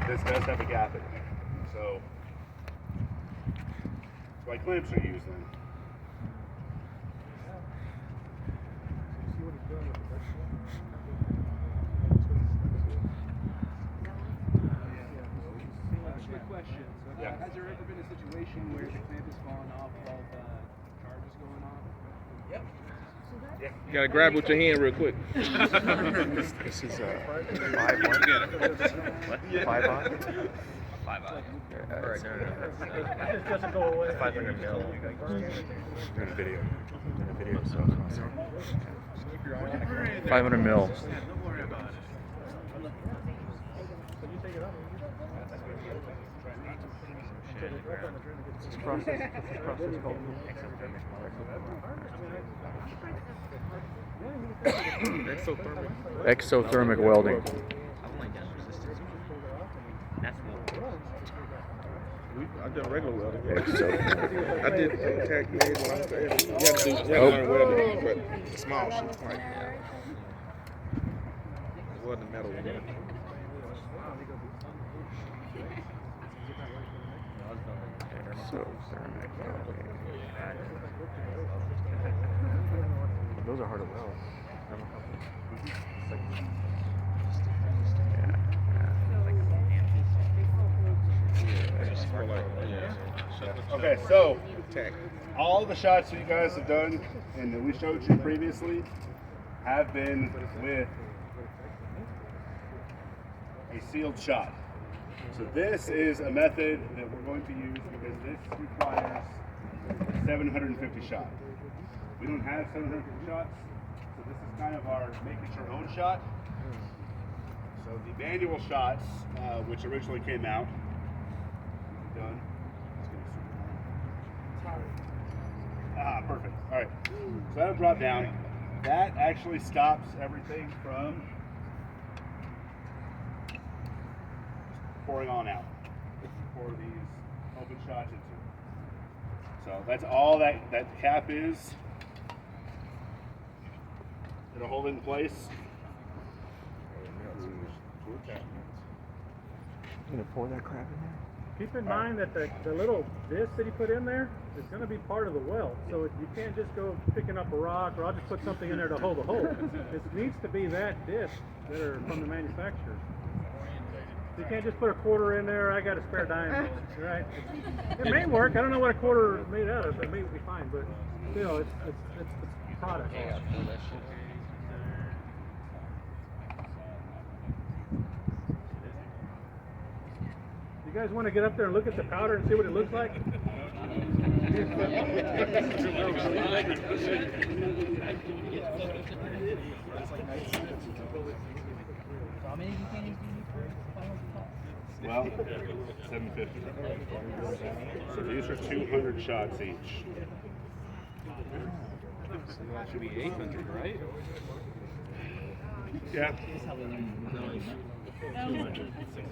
this does have a gap in it. So that's why clamps are used then. Question. Yeah. Has there ever been a situation where the clamp has fallen off while the charge is going on? Yep. You gotta grab with your hand real quick. This is 5-1. What? 5-on? 5-on. It doesn't go away. 500 mil. Doing a video. So 500 mil. Don't worry about it. This process called exothermic. Exothermic welding. I've only done resistance. That's what. I've done regular welding. Exothermic. I did tack made when I was there. You have to learn welding, but small sheets like welding metal. Exothermic welding. Those are hard to weld. Okay, so all the shots that you guys have done and that we showed you previously have been with a sealed shot. So this is a method that we're going to use because this requires 750 shots. We don't have 750 shots, so this is kind of our make it your own shot. So the manual shots, which originally came out, done. Perfect. All right. So that'll drop down. That actually stops everything from pouring on out. Pour these open shots into. So that's all that cap is. It'll hold it in place. You gonna pour that crap in there? Keep in mind that the little disc that you put in there is going to be part of the weld. So you can't just go picking up a rock or I'll just put something in there to hold the hole. It needs to be that disc that are from the manufacturer. You can't just put a quarter in there, I got a spare dime. Right? It may work. I don't know what a quarter is made out of, but it may be fine. But still, it's product. You guys want to get up there and look at the powder and see what it looks like? Well, 750. So these are 200 shots each. So that should be 800, right? Yeah.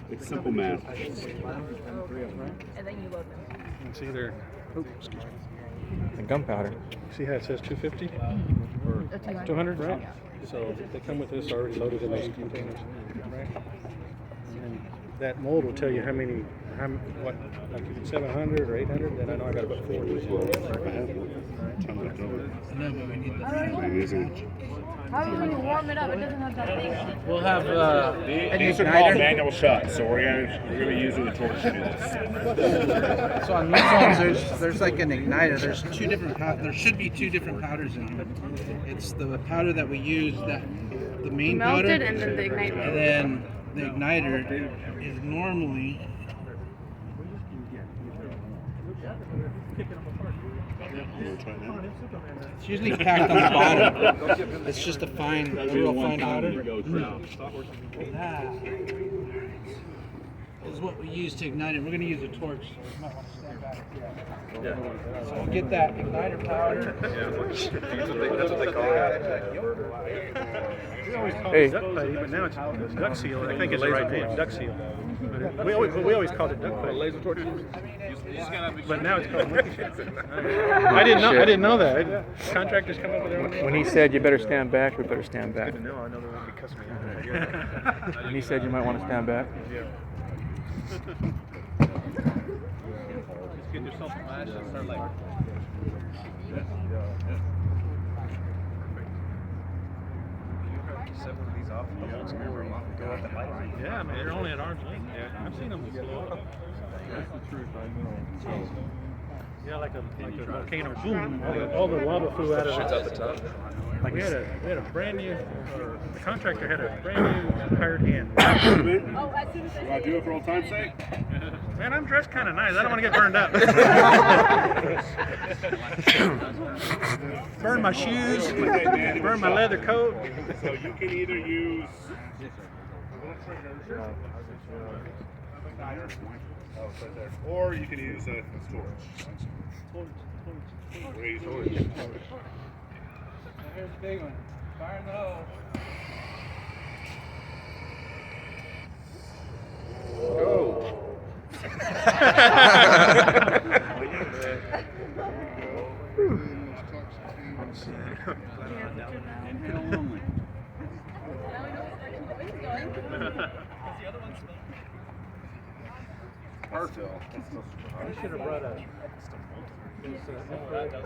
It's simple math. And then you load them. It's either, excuse me. And gunpowder. See how it says 250 or 200, right? So they come with this already loaded in those containers, right? And that mold will tell you how many, what, like if it's 700 or 800, then I know I got about 40. No, but we need the How do you warm it up? It doesn't have that thing. We'll have These are called manual shots, so we're gonna be using the torch to do this. So on these ones, there's like an igniter. There's two different there should be two different powders in here. It's the powder that we use, the main powder, Melted and then the igniter. and then the igniter is normally. It's usually packed on the bottom. It's just a real fine powder. That is what we use to ignite it. We're going to use a torch, so you might want to stand back. So we'll get that igniter powder. That's what they call it. We always called Hey. it duck putty, but now it's duck seal. I think it's the right name, duck seal. But we always called it duck putty. Laser torch. But now it's called monkey shit. I didn't know that. Contractors come up with their own name. When he said you better stand back, we better stand back. No, I know they won't be cussing me out. When he said you might want to stand back. Yeah. Just get yourself a match and start like. Yeah, man, you're only at arm's length. Yeah, I've seen them slow up. That's the truth, I know. Yeah, like a volcano. Boom! All the lava flew out of it. At the top. Like we had a brand new, or the contractor had a brand new hired hand. Oh, as soon as Want to do it for old time's sake? Man, I'm dressed kind of nice. I don't want to get burned up. Burn my shoes, burn my leather coat. So you can either use or you can use a torch. Raise torch. Here's the big one. Fire in the hole. I should have brought a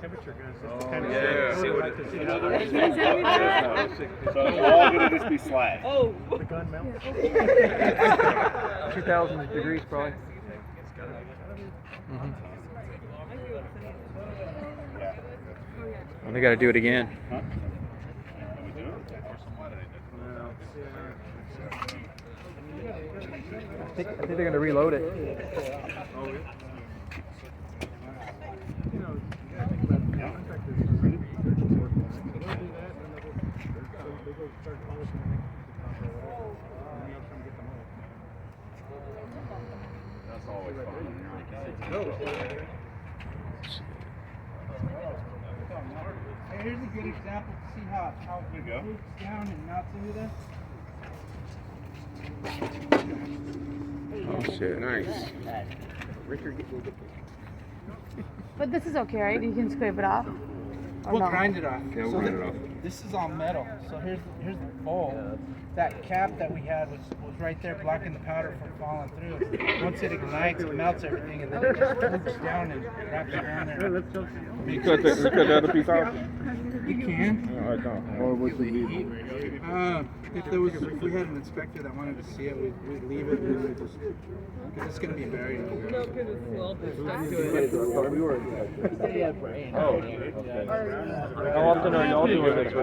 temperature gun. Just to kind of yeah. see what to see how So it's all going to just be slag. the gun mounts. 2,000 degrees probably. Well, they got to do it again. Huh? I think they're going to reload it. You know, I think about contractors. They'll do that, and they go start polishing the next or whatever, and then they'll come get them all. That's always fun. Hey, here's a good example to see how There you go. it moves down and melts into this. Oh shit, nice. But this is okay, right? You can scrape it off. Or We'll no? grind it off. Yeah, we'll So grind it off. This is all metal. So here's the bowl. That cap that we had was right there blocking the powder from falling through. Once it ignites, it melts everything, and then it just moves down and wraps around there. You cut the other piece off? You can. No, I don't. Or would you leave it? If we had an inspector that wanted to see it, we'd leave it and we'd just, because it's going to be buried. How often are y'all doing this?